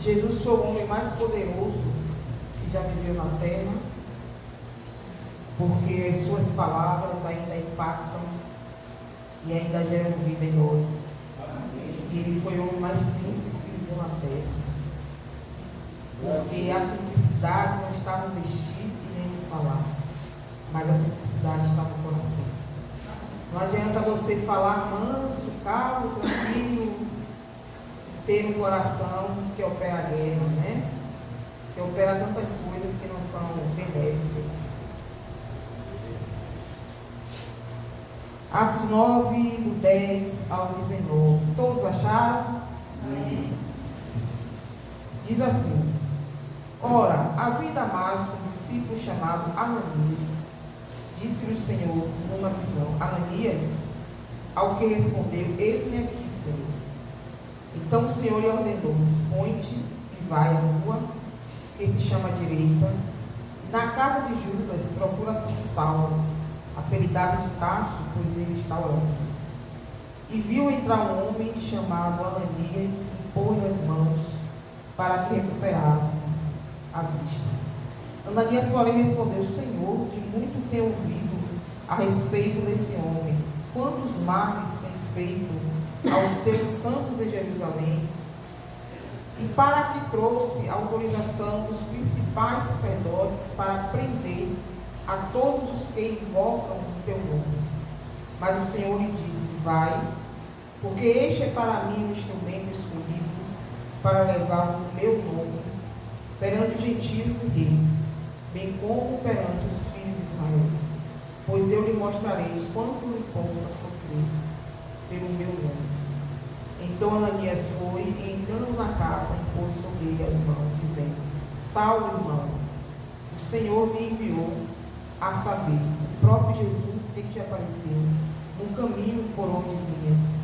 Jesus foi o homem mais poderoso que já viveu na terra, porque as suas palavras ainda impactam e ainda geram vida em nós. E ele foi o homem mais simples que viveu na terra, porque a simplicidade não está no vestir e nem no falar, mas a simplicidade está no coração. Não adianta você falar manso, calmo, tranquilo, e ter um coração que opera a guerra, né? Que opera tantas coisas que não são benéficas. Atos 9, do 10 ao 19. Todos acharam? Amém. Diz assim: Ora, havia em Damasco um discípulo chamado Ananias. Disse-lhe o Senhor numa visão: Ananias, ao que respondeu: Eis-me aqui, Senhor. Então o Senhor lhe ordenou: Dispõe-te e vai à rua, que se chama Direita, na casa de Judas, procura por Saulo, apelidado de Tarso, pois ele está orando. E viu entrar um homem chamado Ananias e pôr-lhe as mãos para que recuperasse a vista. Ananias, porém, respondeu: Senhor, de muito tenho ouvido a respeito desse homem, quantos males tem feito aos teus santos em Jerusalém, e para que trouxe a autorização dos principais sacerdotes para prender a todos os que invocam o teu nome. Mas o Senhor lhe disse: Vai, porque este é para mim um instrumento escolhido para levar o meu nome perante os gentios e reis, bem como perante os filhos de Israel. Pois eu lhe mostrarei quanto me importa sofrer pelo meu nome. Então Ananias foi, e entrando na casa, impôs sobre ele as mãos, dizendo: Saulo, irmão, o Senhor me enviou, a saber, o próprio Jesus que te apareceu no caminho por onde vinhas,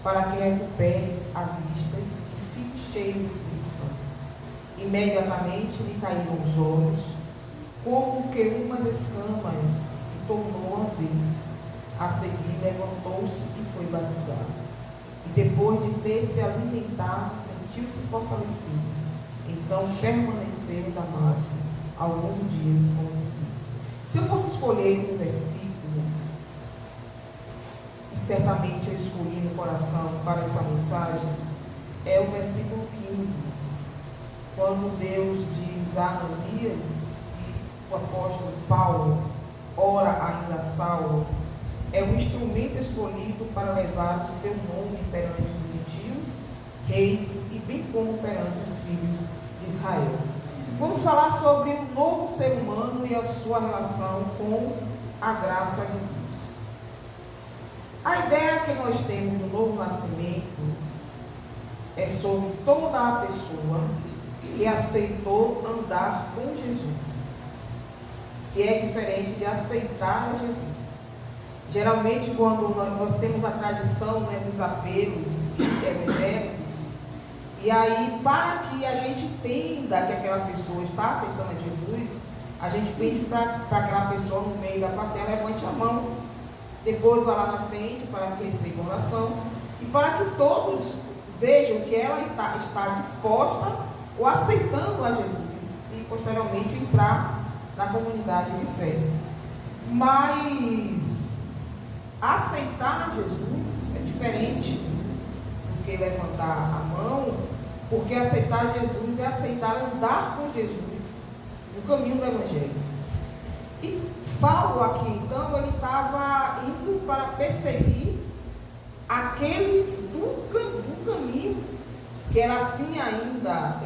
para que recuperes a vista e fiques cheio do Espírito Santo. Imediatamente lhe caíram os olhos, como que umas escamas, e tornou a ver. A seguir levantou-se e foi batizado. E depois de ter se alimentado, sentiu-se fortalecido. Então permaneceu em Damasco alguns dias com os discípulos. Se eu fosse escolher um versículo, e certamente eu escolhi no coração para essa mensagem, é o versículo 15, quando Deus diz a Ananias, e o apóstolo Paulo ora ainda a Saulo, é um instrumento escolhido para levar o seu nome perante os gentios, reis e bem como perante os filhos de Israel. Vamos falar sobre o novo ser humano e a sua relação com a graça de Deus. A ideia que nós temos do novo nascimento é sobre toda a pessoa que aceitou andar com Jesus, que é diferente de aceitar a Jesus. Geralmente, quando nós temos a tradição, né, dos apelos evangélicos, e aí, para que a gente entenda que aquela pessoa está aceitando a Jesus, a gente pede para aquela pessoa no meio da plateia: levante a mão, depois vá lá na frente para que receba a oração, e para que todos vejam que ela está disposta ou aceitando a Jesus, e posteriormente entrar na comunidade de fé. Mas aceitar Jesus é diferente do que levantar a mão, porque aceitar Jesus é aceitar andar com Jesus no caminho do Evangelho. E Saulo aqui, então, ele estava indo para perseguir aqueles do caminho, que era assim ainda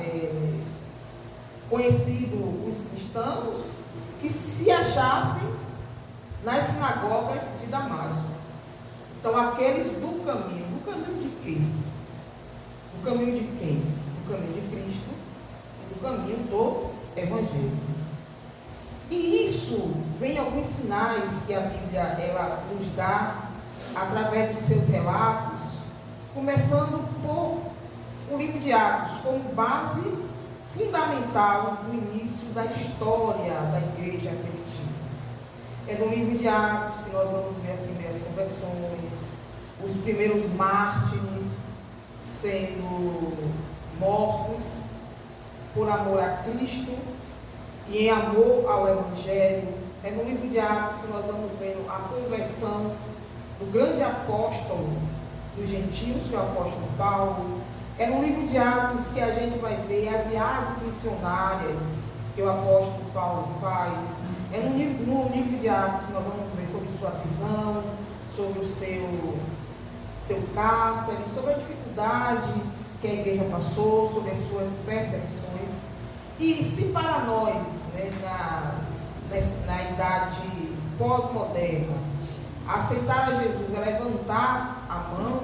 conhecido os cristãos, que se achassem nas sinagogas de Damasco. Então, aqueles do caminho de quê? Do caminho de quem? Do caminho de Cristo e do caminho do Evangelho. E isso vem alguns sinais que a Bíblia ela nos dá através dos seus relatos, começando por o livro de Atos, como base fundamental do início da história da igreja primitiva. É no livro de Atos que nós vamos ver as primeiras conversões, os primeiros mártires sendo mortos, por amor a Cristo e em amor ao Evangelho. É no livro de Atos que nós vamos vendo a conversão do grande apóstolo dos gentios, que é o apóstolo Paulo. É no livro de Atos que a gente vai ver as viagens missionárias que o apóstolo Paulo faz. É no livro de Atos que nós vamos ver sobre sua prisão, sobre o seu cárcere, sobre a dificuldade que a igreja passou, sobre as suas perseguições. E se para nós, né, na idade pós-moderna, aceitar a Jesus é levantar a mão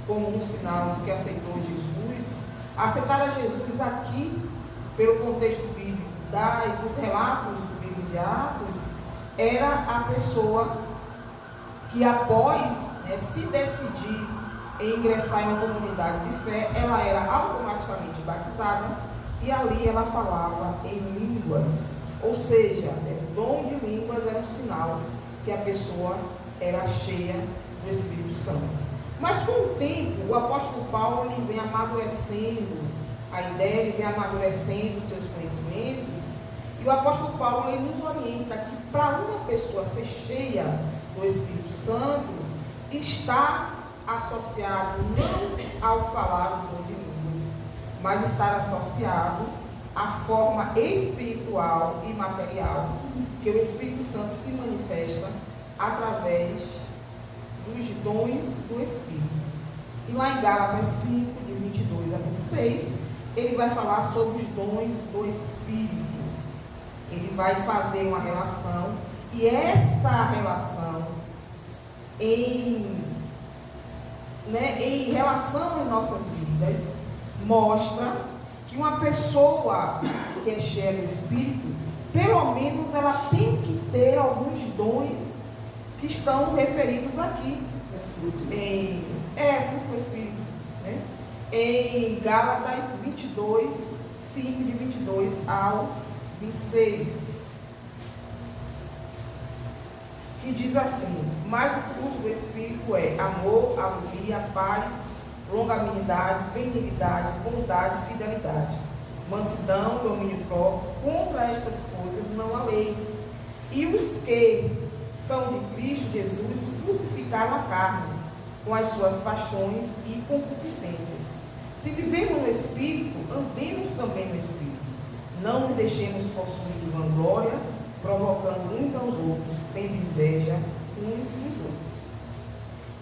como um sinal de que aceitou Jesus, aceitar a Jesus aqui, pelo contexto bíblico dos relatos do livro de Atos, era a pessoa que após se decidir em ingressar em uma comunidade de fé, ela era automaticamente batizada e ali ela falava em línguas, ou seja, o dom de línguas era um sinal que a pessoa era cheia do Espírito Santo. Mas com o tempo, o apóstolo Paulo ele vem amadurecendo a ideia, ele vem amadurecendo os seus conhecimentos, e o apóstolo Paulo ele nos orienta que para uma pessoa ser cheia do Espírito Santo, está associado não ao falar o dom de línguas, mas estar associado à forma espiritual e material que o Espírito Santo se manifesta através dos dons do Espírito. E lá em Gálatas 5, de 22 a 26, ele vai falar sobre os dons do Espírito. Ele vai fazer uma relação, e essa relação em relação às nossas vidas mostra que uma pessoa que é cheia do Espírito, pelo menos ela tem que ter alguns dons que estão referidos aqui. Fruto do Espírito, né? Em Gálatas 22, 5, de 22 ao 26, que diz assim: mas o fruto do Espírito é amor, alegria, paz, longanimidade, benignidade, bondade, fidelidade, mansidão, domínio próprio. Contra estas coisas não há lei. E os que são de Cristo Jesus crucificaram a carne com as suas paixões e concupiscências. Se vivemos no Espírito, andemos também no Espírito. Não nos deixemos possuir de vanglória, provocando uns aos outros, tendo inveja uns dos outros.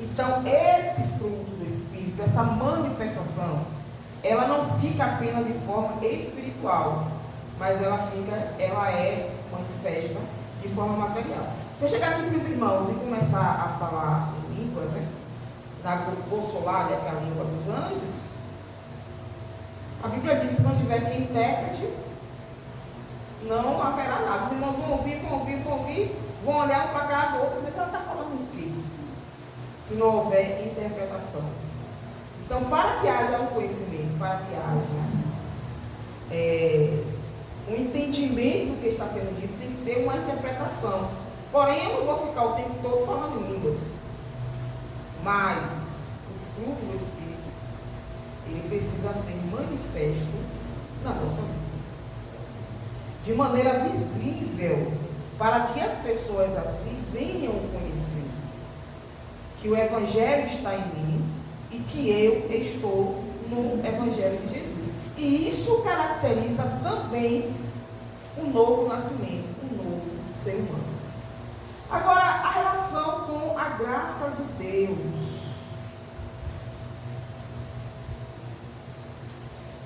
Então, esse fruto do Espírito, essa manifestação, ela não fica apenas de forma espiritual, mas ela é manifesta de forma material. Se eu chegar aqui para os irmãos e começar a falar em línguas, né, na glossolalia, que é a língua dos anjos, a Bíblia diz que não tiver quem intérprete, não haverá nada. Os irmãos vão ouvir, vão olhar um para a cara do outro, às vezes ela está falando um clima, se não houver interpretação. Então, para que haja um conhecimento, para que haja um entendimento do que está sendo dito, tem que ter uma interpretação. Porém, eu não vou ficar o tempo todo falando em línguas. Mas o fruto do Espírito, ele precisa ser manifesto na nossa vida, de maneira visível, para que as pessoas assim venham conhecer que o Evangelho está em mim e que eu estou no Evangelho de Jesus. E isso caracteriza também um novo nascimento, um novo ser humano. Agora, a relação com a graça de Deus.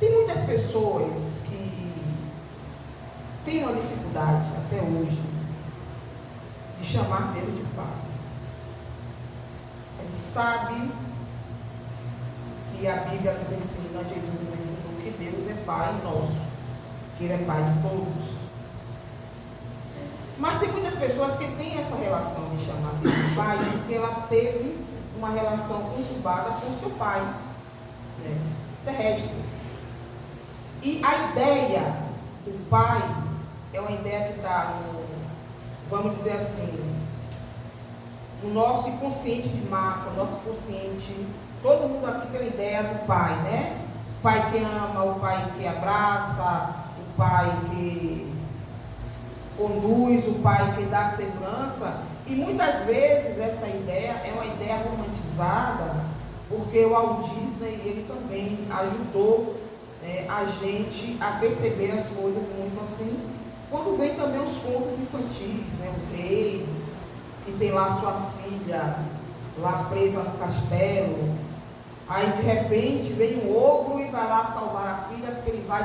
Tem muitas pessoas que têm uma dificuldade até hoje de chamar Deus de Pai. A gente sabe que a Bíblia nos ensina, Jesus nos ensinou que Deus é Pai nosso, que Ele é Pai de todos. Mas tem muitas pessoas que têm essa relação de chamar Deus de Pai, porque ela teve uma relação conturbada com seu pai, né, terrestre. E a ideia do Pai é uma ideia que está vamos dizer assim, no nosso inconsciente de massa, nosso consciente. Todo mundo aqui tem uma ideia do Pai, né? O pai que ama, o pai que abraça, pai que conduz, o pai que dá segurança. E muitas vezes essa ideia é uma ideia romantizada, porque o Walt Disney, ele também ajudou a gente a perceber as coisas muito assim. Quando vem também os contos infantis, os reis, que tem lá sua filha lá presa no castelo, aí de repente vem um ogro e vai lá salvar a filha, porque ele vai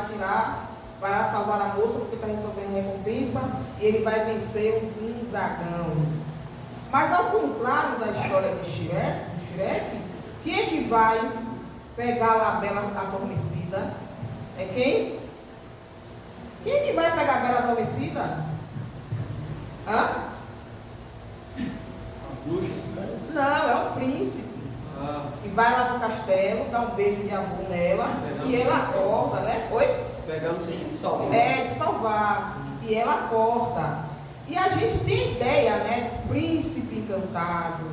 lá salvar a moça, porque está recebendo a recompensa, e ele vai vencer um dragão. Mas ao contrário da história de Shrek, quem é que vai pegar lá a Bela Adormecida? É quem? Quem é que vai pegar a Bela Adormecida? Hã? A bruxa? Não, é o príncipe. E vai lá no castelo, dá um beijo de amor nela, e ela acorda, né? Oi? Pegar no sentido de salvar. De salvar. E ela acorda. E a gente tem ideia, príncipe encantado,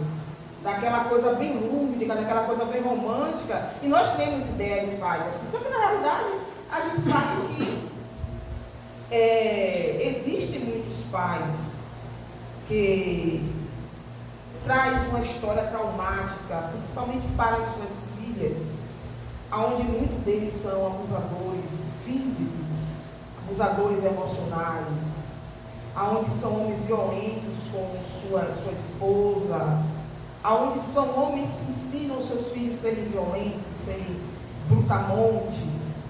daquela coisa bem lúdica, daquela coisa bem romântica, e nós temos ideia de pais assim. Só que na realidade a gente sabe que existem muitos pais que traz uma história traumática, principalmente para as suas filhas, onde muitos deles são abusadores físicos, abusadores emocionais, onde são homens violentos com sua esposa, onde são homens que ensinam seus filhos a serem violentos, serem brutamontes.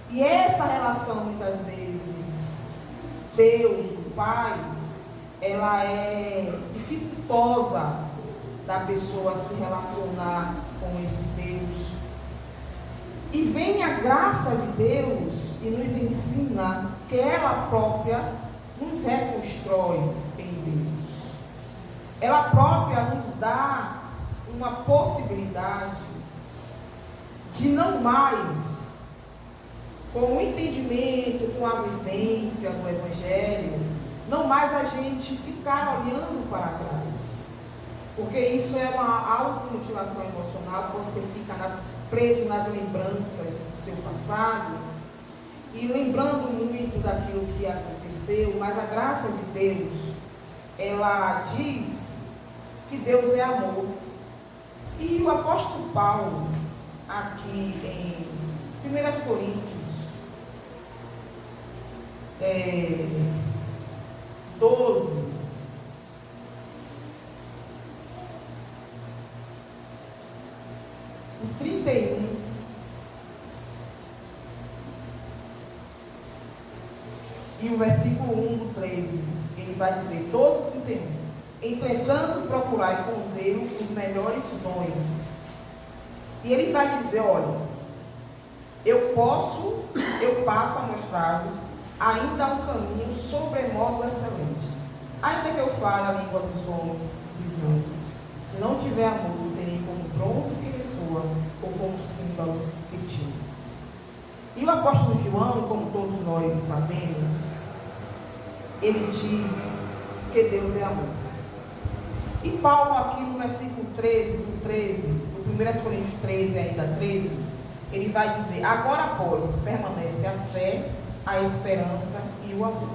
E essa relação, muitas vezes, Deus, o Pai, ela é dificultosa da pessoa se relacionar com esse Deus. E vem a graça de Deus e nos ensina que ela própria nos reconstrói em Deus. Ela própria nos dá uma possibilidade de não mais, com o entendimento, com a vivência do Evangelho, não mais a gente ficar olhando para trás. Porque isso é uma automutilação emocional, quando você fica preso nas lembranças do seu passado, e lembrando muito daquilo que aconteceu. Mas a graça de Deus, ela diz que Deus é amor. E o apóstolo Paulo, aqui em 1 Coríntios 12, o 31, e o versículo 1 do 13, ele vai dizer, 12, 31, entretanto procurai com zelo os melhores dons. E ele vai dizer, olha, eu passo a mostrar-vos ainda um caminho sobremodo excelente. Ainda que eu fale a língua dos homens, dos anjos, se não tiver amor, serei como bronze que ressoa, ou como símbolo que tira. E o apóstolo João, como todos nós sabemos, ele diz que Deus é amor. E Paulo aqui no versículo 13, do 1 Coríntios 13, ainda 13, ele vai dizer, agora pois, permanece a fé, a esperança e o amor.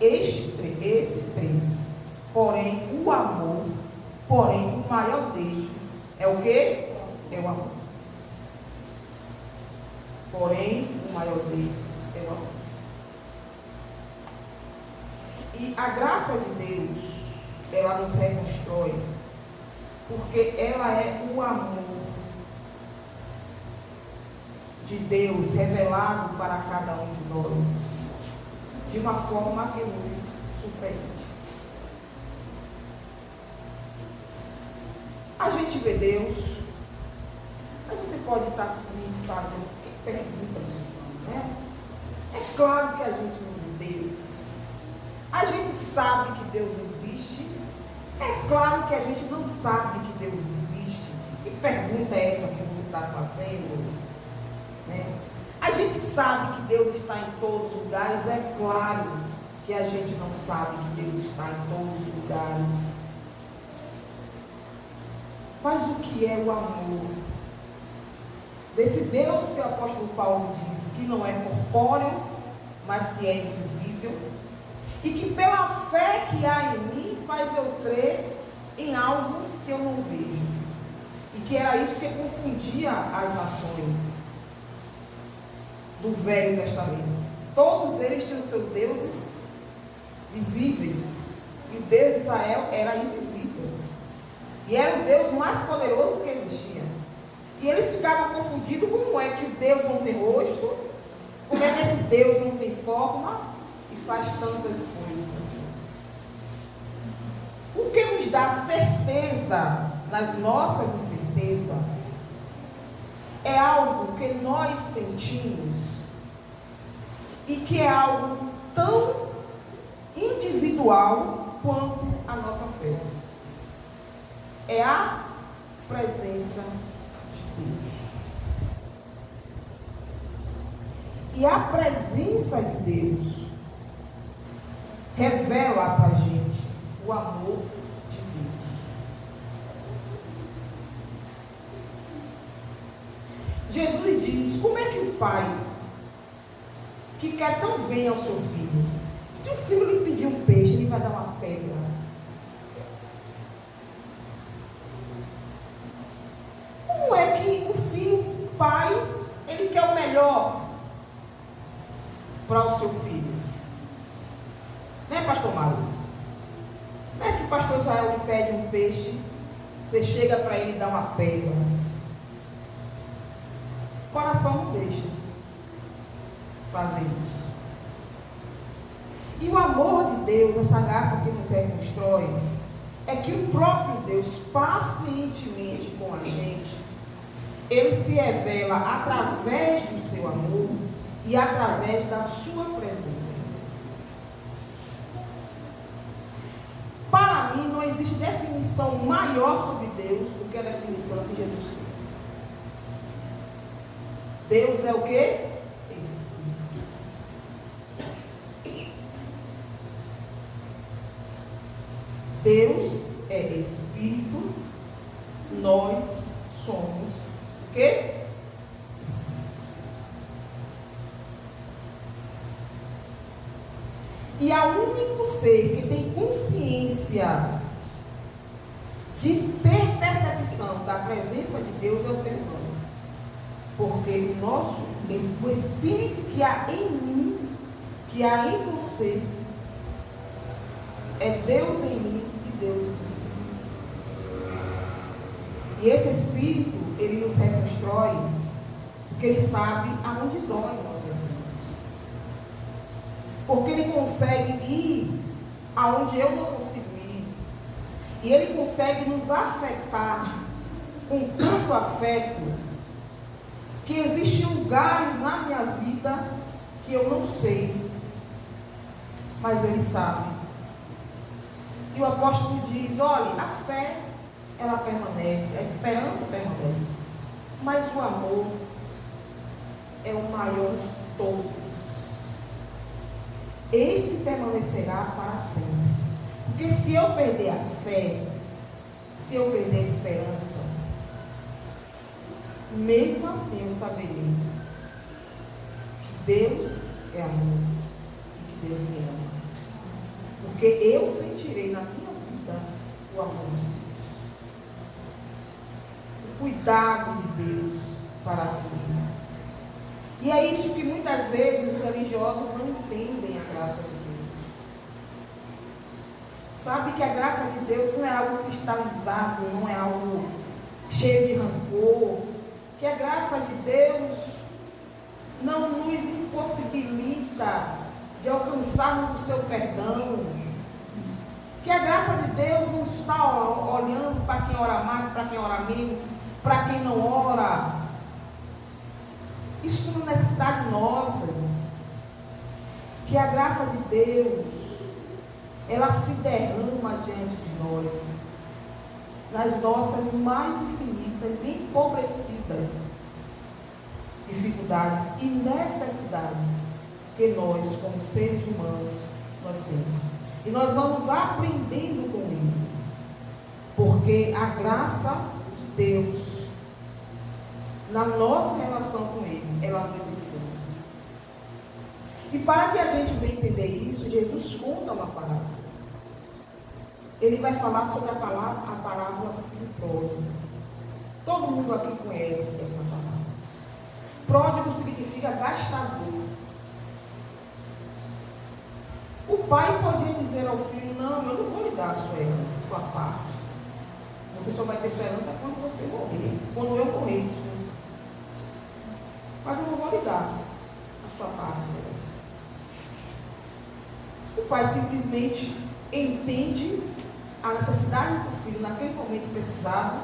Esses três, porém o amor, o maior destes é o quê? É o amor. Porém, o maior desses é o amor. E a graça de Deus, ela nos reconstrói, porque ela é o amor de Deus revelado para cada um de nós, de uma forma que nos surpreende. A gente vê Deus, aí você pode estar me fazendo que perguntas, né? É claro que a gente não vê Deus. A gente sabe que Deus existe. É claro que a gente não sabe que Deus existe. Que pergunta é essa que você está fazendo? Né? A gente sabe que Deus está em todos os lugares. É claro que a gente não sabe que Deus está em todos os lugares. Mas o que é o amor? Desse Deus que o apóstolo Paulo diz que não é corpóreo, mas que é invisível, e que pela fé que há em mim faz eu crer em algo que eu não vejo. E que era isso que confundia as nações do Velho Testamento. Todos eles tinham seus deuses visíveis, e o Deus de Israel era invisível, e era o Deus mais poderoso que existia. E eles ficavam confundidos: como é que o Deus não tem rosto? Como é que esse Deus não tem forma e faz tantas coisas assim? O que nos dá certeza nas nossas incertezas é algo que nós sentimos e que é algo tão individual quanto a nossa fé. É a presença de Deus. E a presença de Deus revela para a gente o amor de Deus. Jesus diz: como é que o pai, que quer tão bem ao seu filho, se o filho lhe pedir um peixe, ele vai dar uma pedra? Como é que o filho, o pai, ele quer o melhor para o seu filho? Né, pastor Mário? Como é que o pastor Israel lhe pede um peixe, você chega para ele e dá uma pedra? O coração não deixa fazer isso. E o amor de Deus, essa graça que nos reconstrói, é que o próprio Deus, pacientemente com a gente, ele se revela através do seu amor e através da sua presença. Para mim, não existe definição maior sobre Deus do que a definição que Jesus fez. Deus é o quê? Espírito. Deus é Espírito, nós somos o quê? Espírito. E há um único ser que tem consciência de ter percepção da presença de Deus é o ser humano. Porque o Espírito que há em mim, que há em você, é Deus em mim e Deus em você. E esse Espírito, ele nos reconstrói, porque ele sabe aonde dói nossas vidas. Porque ele consegue ir aonde eu não consigo ir. E ele consegue nos afetar com tanto afeto, que existem lugares na minha vida que eu não sei, mas ele sabe. E o apóstolo diz: olha, a fé, ela permanece, a esperança permanece, mas o amor é o maior de todos. Esse permanecerá para sempre. Porque se eu perder a fé, se eu perder a esperança, mesmo assim eu saberei que Deus é amor e que Deus me ama. Porque eu sentirei na minha vida o amor de Deus, o cuidado de Deus para comigo. E é isso que muitas vezes os religiosos não entendem a graça de Deus. Sabe que a graça de Deus não é algo cristalizado, não é algo cheio de rancor. Que a graça de Deus não nos impossibilita de alcançarmos o seu perdão. Que a graça de Deus não está olhando para quem ora mais, para quem ora menos, para quem não ora. Isso não é necessidade nossas. Que a graça de Deus, ela se derrama diante de nós, nas nossas mais infinitas e empobrecidas dificuldades e necessidades que nós, como seres humanos, nós temos. E nós vamos aprendendo com Ele, porque a graça de Deus, na nossa relação com Ele, ela nos ensina. E para que a gente venha entender isso, Jesus conta uma parábola. Ele vai falar sobre a parábola do filho pródigo. Todo mundo aqui conhece essa parábola. Pródigo significa gastador. O pai podia dizer ao filho: não, eu não vou lhe dar a sua herança, a sua parte. Você só vai ter sua herança quando você morrer. Quando eu morrer, desculpa. Mas eu não vou lhe dar a sua parte da herança. O pai simplesmente entende a necessidade que o filho naquele momento precisava.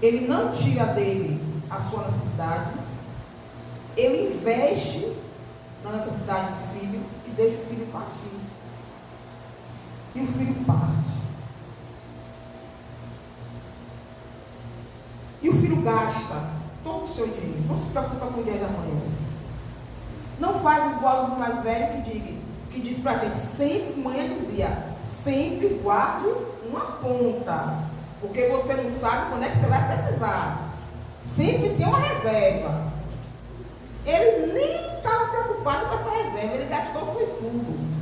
Ele não tira dele a sua necessidade. Ele investe na necessidade do filho e deixa o filho partir. E o filho parte. E o filho gasta todo o seu dinheiro. Não se preocupa com o dia da manhã. Não faz igual os mais velhos que diz pra gente, sempre, mãe dizia, sempre guarde uma ponta. Porque você não sabe quando é que você vai precisar. Sempre tem uma reserva. Ele nem estava preocupado com essa reserva. Ele gastou, foi tudo.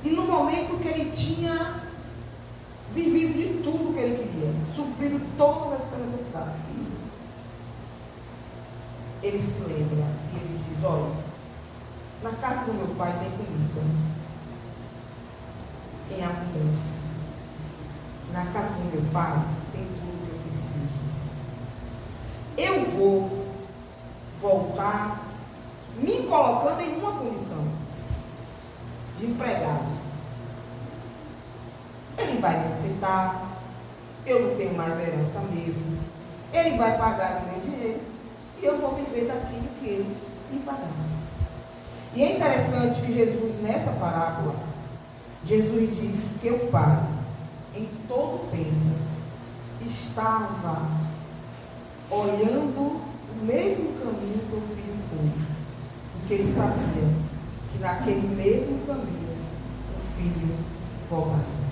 E no momento que ele tinha vivido de tudo que ele queria, suprido todas as suas necessidades, ele se lembra e ele diz: olha, na casa do meu pai tem comida em abundância. Na casa do meu pai tem tudo que eu preciso. Eu vou voltar me colocando em uma condição de empregado. Ele vai me aceitar. Eu não tenho mais herança mesmo. Ele vai pagar o meu dinheiro e eu vou viver daquilo que ele me pagar. E é interessante que Jesus, nessa parábola, Jesus diz que o pai, em todo tempo, estava olhando o mesmo caminho que o filho foi, porque ele sabia que naquele mesmo caminho o filho voltaria.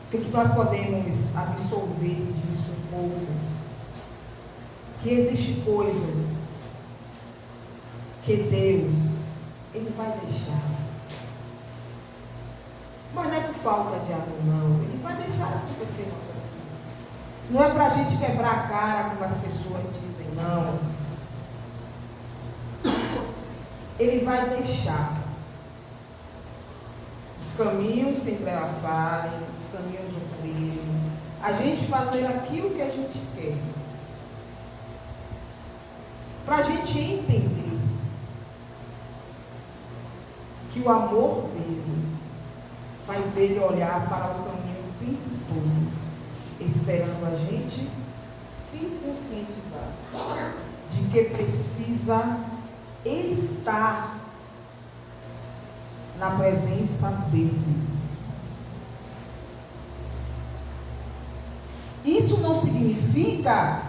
O que nós podemos absorver disso um pouco? Que existem coisas que Deus, Ele vai deixar. Mas não é por falta de amor, não. Ele vai deixar acontecer na nossa vida. Não é para a gente quebrar a cara como as pessoas dizem, não. Ele vai deixar os caminhos se entrelaçarem, os caminhos unirem, a gente fazer aquilo que a gente quer. Para a gente entender que o amor dele faz ele olhar para o caminho o tempo todo, esperando a gente se conscientizar de que precisa estar na presença dele. Isso não significa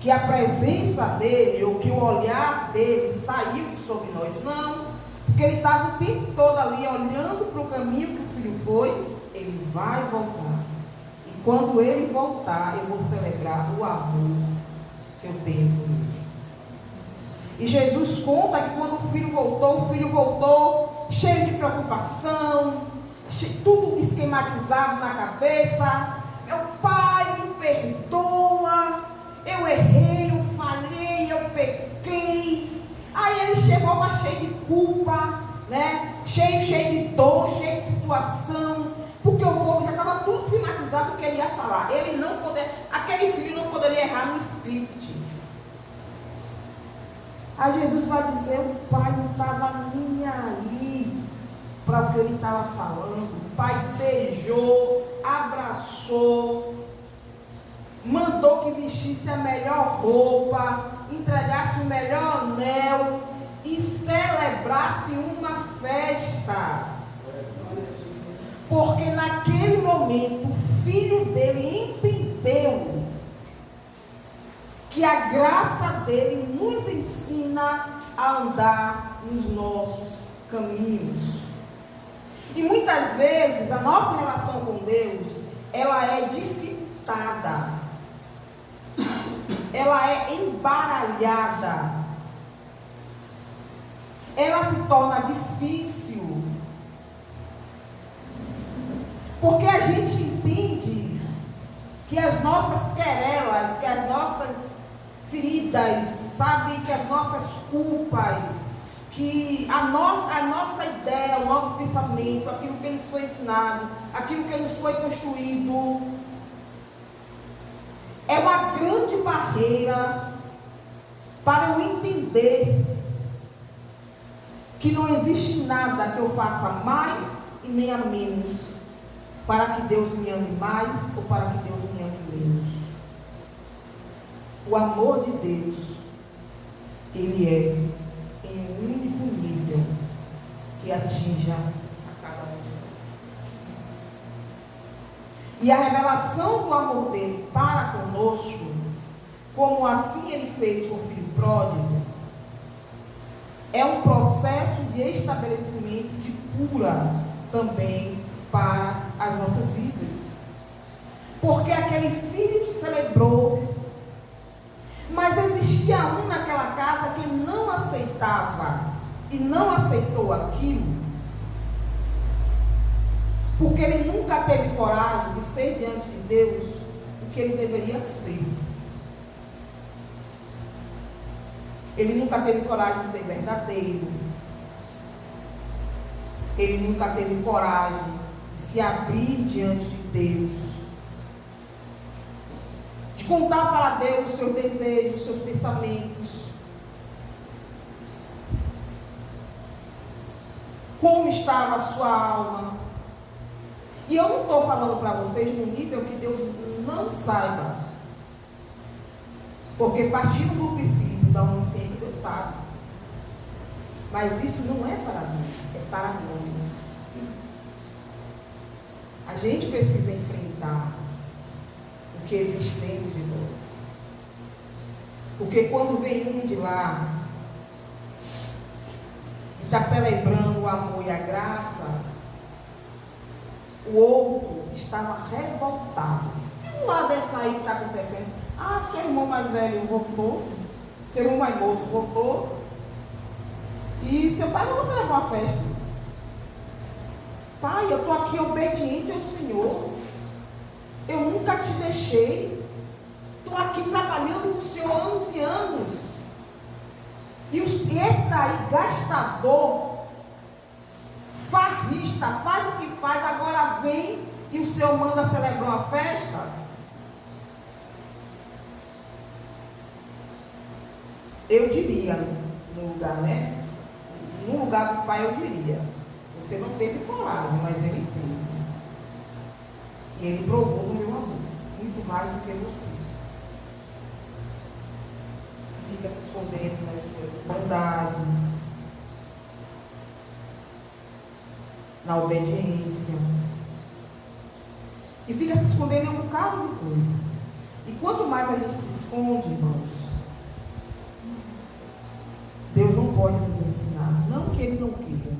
que a presença dele ou que o olhar dele saiu sobre nós, não, porque ele estava o tempo todo ali olhando para o caminho que o filho foi. Ele vai voltar, e quando ele voltar, eu vou celebrar o amor que eu tenho por ele. E Jesus conta que quando o filho voltou cheio de preocupação, tudo esquematizado na cabeça. Meu pai, me perdoa, eu errei, eu falhei, eu pequei. Aí ele chegou lá cheio de culpa, né? Cheio de dor, cheio de situação, porque o fogo já estava tudo esquematizado o que ele ia falar. Aquele filho não poderia errar no script. Aí Jesus vai dizer: o pai não estava nem aí para o que ele estava falando. O pai beijou, abraçou, mandou que vestisse a melhor roupa, entregasse o melhor anel e celebrasse uma festa. Porque naquele momento o filho dele entendeu que a graça dele nos ensina a andar nos nossos caminhos. E muitas vezes a nossa relação com Deus, ela é agitada, ela é embaralhada, ela se torna difícil, porque a gente entende que as nossas querelas, que as nossas feridas, sabe, que as nossas culpas, que a nossa ideia, o nosso pensamento, aquilo que nos foi ensinado, aquilo que nos foi construído, é uma grande barreira para eu entender que não existe nada que eu faça mais e nem a menos para que Deus me ame mais ou para que Deus me ame menos. O amor de Deus, ele é em um único nível que atinja a cada um de nós. E a revelação do amor dele para conosco, como assim ele fez com o filho pródigo, é um processo de estabelecimento de cura também para as nossas vidas. Porque aquele filho celebrou, mas existia um naquela casa que não aceitava e não aceitou aquilo, porque ele nunca teve coragem de ser diante de Deus o que ele deveria ser. Ele nunca teve coragem de ser verdadeiro. Ele nunca teve coragem de se abrir diante de Deus, de contar para Deus os seus desejos, os seus pensamentos, como estava a sua alma. E eu não estou falando para vocês num nível que Deus não saiba, porque partindo do princípio da onisciência, Deus sabe. Mas isso não é para Deus, é para nós. A gente precisa enfrentar o que existe dentro de nós. Porque quando vem um de lá e está celebrando o amor e a graça, o outro estava revoltado. Diz lá dessa aí que está acontecendo. Ah, seu irmão mais velho voltou, seu irmão mais moço voltou, e seu pai não celebrar uma festa. Pai, eu estou aqui obediente ao Senhor. Eu nunca te deixei. Estou aqui trabalhando com o Senhor há anos e anos. E esse daí, gastador, farrista, faz o que faz, agora vem e o Senhor manda celebrar uma festa. Eu diria, no lugar, né? No lugar do pai eu diria, você não teve coragem, mas ele teve. E ele provou do meu amor, muito mais do que você. Fica se escondendo nas suas bondades, na obediência. E fica se escondendo em um bocado de coisa. E quanto mais a gente se esconde, irmãos, Deus não pode nos ensinar. Não que Ele não queira,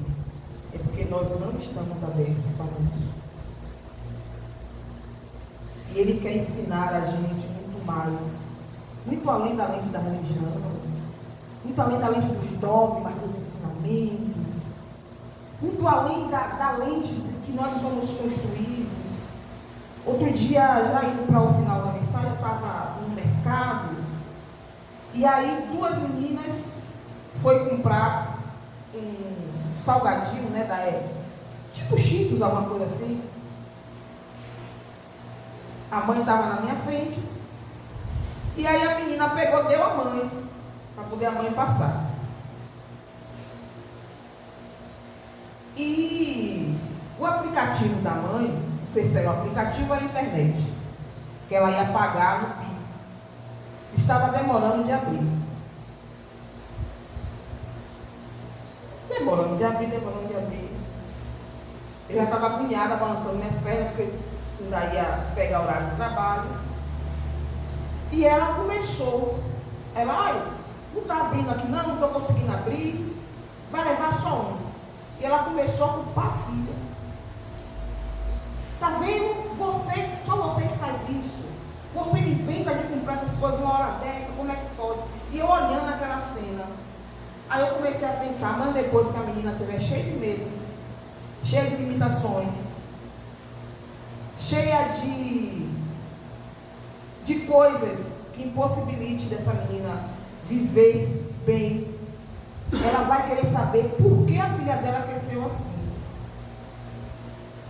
é porque nós não estamos abertos para isso. E Ele quer ensinar a gente muito mais, muito além da lente da religião, muito além da lente dos dogmas, dos ensinamentos, muito além da lente que nós somos construídos. Outro dia, já indo para o final da mensagem, eu estava no mercado, e aí duas meninas foi comprar um salgadinho, né, da época, tipo Cheetos, alguma coisa assim. A mãe estava na minha frente, e aí a menina pegou, deu a mãe, para poder a mãe passar. E o aplicativo da mãe, não sei se era o aplicativo ou era a internet, que ela ia pagar no Pix, estava demorando de abrir. Demorando de abrir. Eu já estava agoniada, balançando minhas pernas, porque ainda ia pegar o horário de trabalho. E ela começou. Ela, não está abrindo aqui não estou conseguindo abrir. Vai levar só um. E ela começou a culpar a filha. Está vendo? Só você que faz faz isso? Você inventa de comprar essas coisas uma hora dessa, como é que pode? E eu olhando aquela cena, aí eu comecei a pensar, mas depois que a menina estiver cheia de medo, cheia de limitações, cheia de coisas que impossibilite dessa menina viver bem, ela vai querer saber por que a filha dela cresceu assim.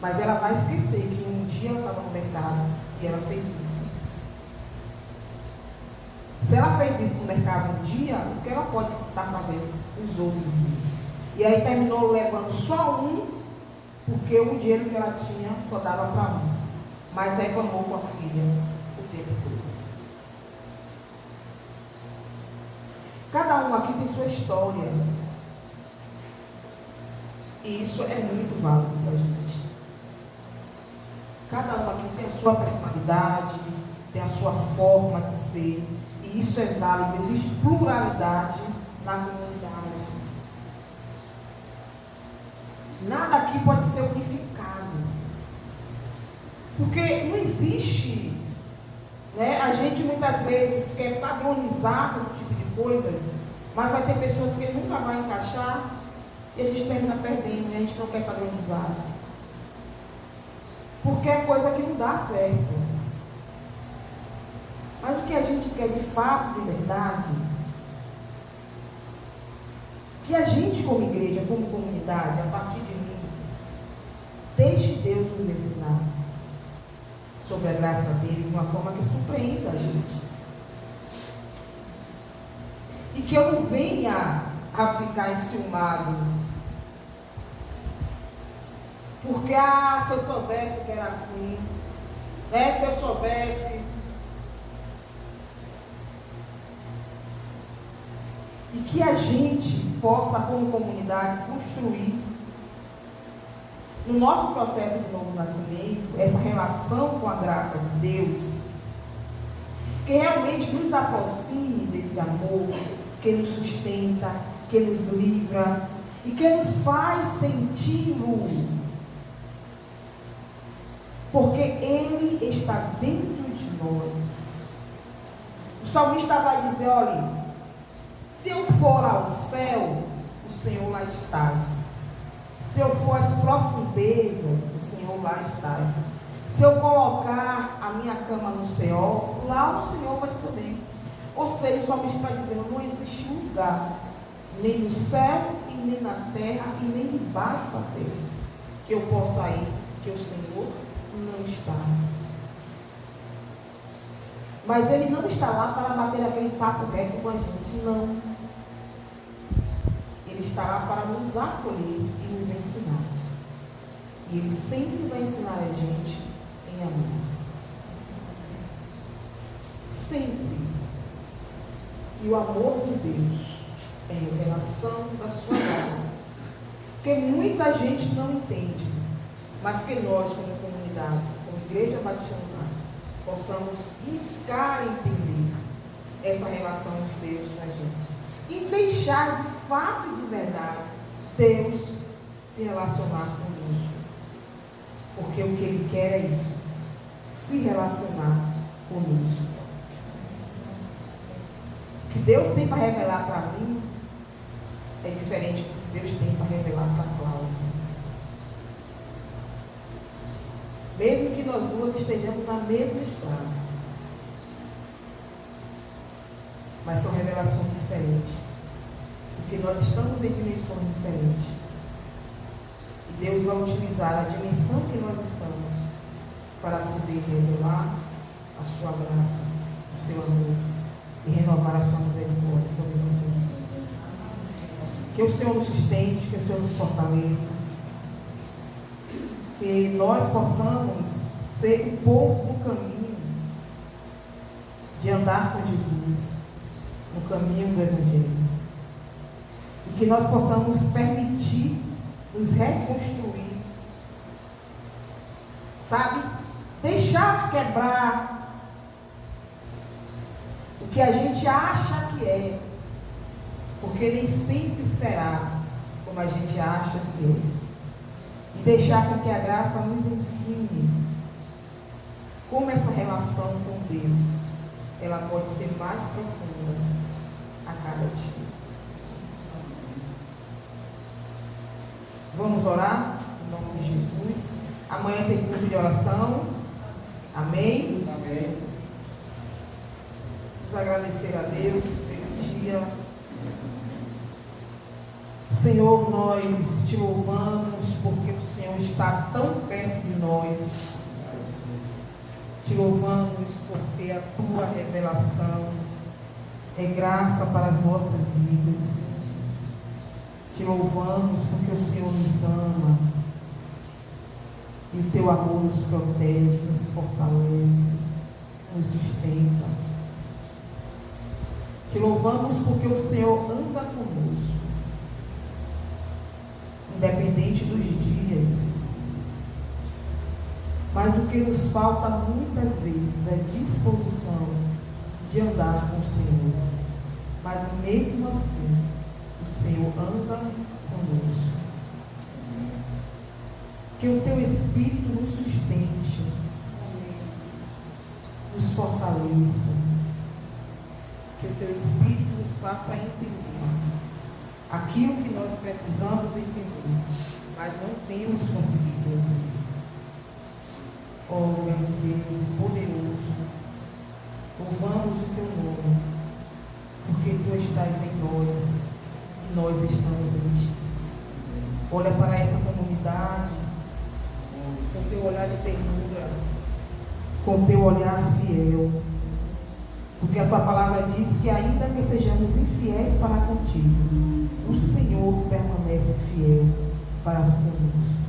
Mas ela vai esquecer que um dia ela estava no mercado e ela fez isso. Se ela fez isso no mercado um dia, o que ela pode estar fazendo os outros dias? E aí terminou levando só um, porque o dinheiro que ela tinha só dava para um. Mas reclamou com a filha o tempo todo. Cada um aqui tem sua história. E isso é muito válido para a gente. Cada um aqui tem a sua personalidade, tem a sua forma de ser. E isso é válido. Existe pluralidade na comunidade. Nada aqui pode ser unificado. Porque não existe, né? A gente muitas vezes quer padronizar certo tipo de coisas, mas vai ter pessoas que nunca vai encaixar e a gente termina perdendo e a gente não quer padronizar. Porque é coisa que não dá certo. Mas o que a gente quer de fato, de verdade, que a gente como igreja, como comunidade, a partir de mim, deixe Deus nos ensinar sobre a graça dele de uma forma que surpreenda a gente. E que eu não venha a ficar enciumado. Porque, se eu soubesse que era assim, né? Se eu soubesse. E que a gente possa, como comunidade, construir no nosso processo de novo nascimento, essa relação com a graça de Deus, que realmente nos aproxime desse amor, que nos sustenta, que nos livra e que nos faz senti-lo, porque Ele está dentro de nós. O salmista vai dizer, olha, se eu for ao céu, o Senhor lá estás. Se eu for às profundezas, o Senhor lá estás. Se eu colocar a minha cama no céu, lá o Senhor vai também. Ou seja, o salmista está dizendo, não existe lugar, nem no céu, e nem na terra, e nem debaixo da terra, que eu possa ir, que o Senhor não está. Mas Ele não está lá para bater aquele papo reto com a gente, não. Ele está lá para nos acolher e nos ensinar. E Ele sempre vai ensinar a gente em amor. Sempre. E o amor de Deus é a revelação da sua graça. Que muita gente não entende, mas que nós, como comunidade, como Igreja Batista Unida, possamos buscar entender essa relação de Deus com a gente. E deixar de fato e de verdade Deus se relacionar conosco. Porque o que Ele quer é isso, se relacionar conosco. O que Deus tem para revelar para mim é diferente do que Deus tem para revelar para Cláudia. Mesmo que nós duas estejamos na mesma estrada, mas são revelações diferentes, porque nós estamos em dimensões diferentes. E Deus vai utilizar a dimensão que nós estamos para poder revelar a sua graça, o seu amor e renovar a sua misericórdia sobre nossas vidas. Que o Senhor nos sustente, que o Senhor nos fortaleça, que nós possamos ser o povo do caminho, de andar com Jesus no caminho do Evangelho, e que nós possamos permitir nos reconstruir, sabe? Deixar quebrar o que a gente acha que é, porque nem sempre será como a gente acha que é, e deixar com que a graça nos ensine como essa relação com Deus, ela pode ser mais profunda a cada dia. Vamos orar em nome de Jesus. Amanhã tem culto de oração. Amém? Amém. Vamos agradecer a Deus pelo dia. Senhor, nós te louvamos porque o Senhor está tão perto de nós. Te louvamos porque a tua revelação é graça para as nossas vidas. Te louvamos porque o Senhor nos ama e o teu amor nos protege, nos fortalece, nos sustenta. Te louvamos porque o Senhor anda conosco, independente dos dias. Mas o que nos falta muitas vezes é disposição de andar com o Senhor. Mas mesmo assim, o Senhor anda conosco. Que o teu Espírito nos sustente, nos fortaleça. Que o teu Espírito nos faça entender aquilo que nós precisamos entender, mas não temos conseguido entender. Oh, grande Deus e poderoso, louvamos o teu nome, porque tu estás em nós e nós estamos em ti. Olha para essa comunidade com teu olhar de ternura, com teu olhar fiel, porque a tua palavra diz que ainda que sejamos infiéis para contigo, o Senhor permanece fiel para conosco.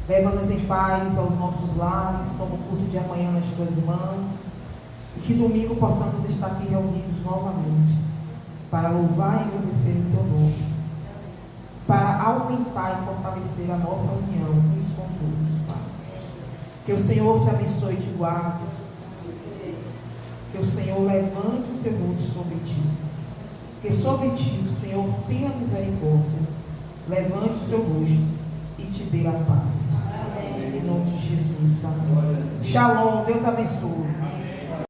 Leva-nos em paz aos nossos lares, toma o culto de amanhã nas tuas mãos, e que domingo possamos estar aqui reunidos novamente, para louvar e agradecer o teu nome, para aumentar e fortalecer a nossa união uns com os outros, Pai. Que o Senhor te abençoe e te guarde, que o Senhor levante o seu rosto sobre ti, que sobre ti o Senhor tenha misericórdia, levante o seu rosto e te dê a paz. Amém. Em nome de Jesus. Amém. Shalom. Deus abençoe.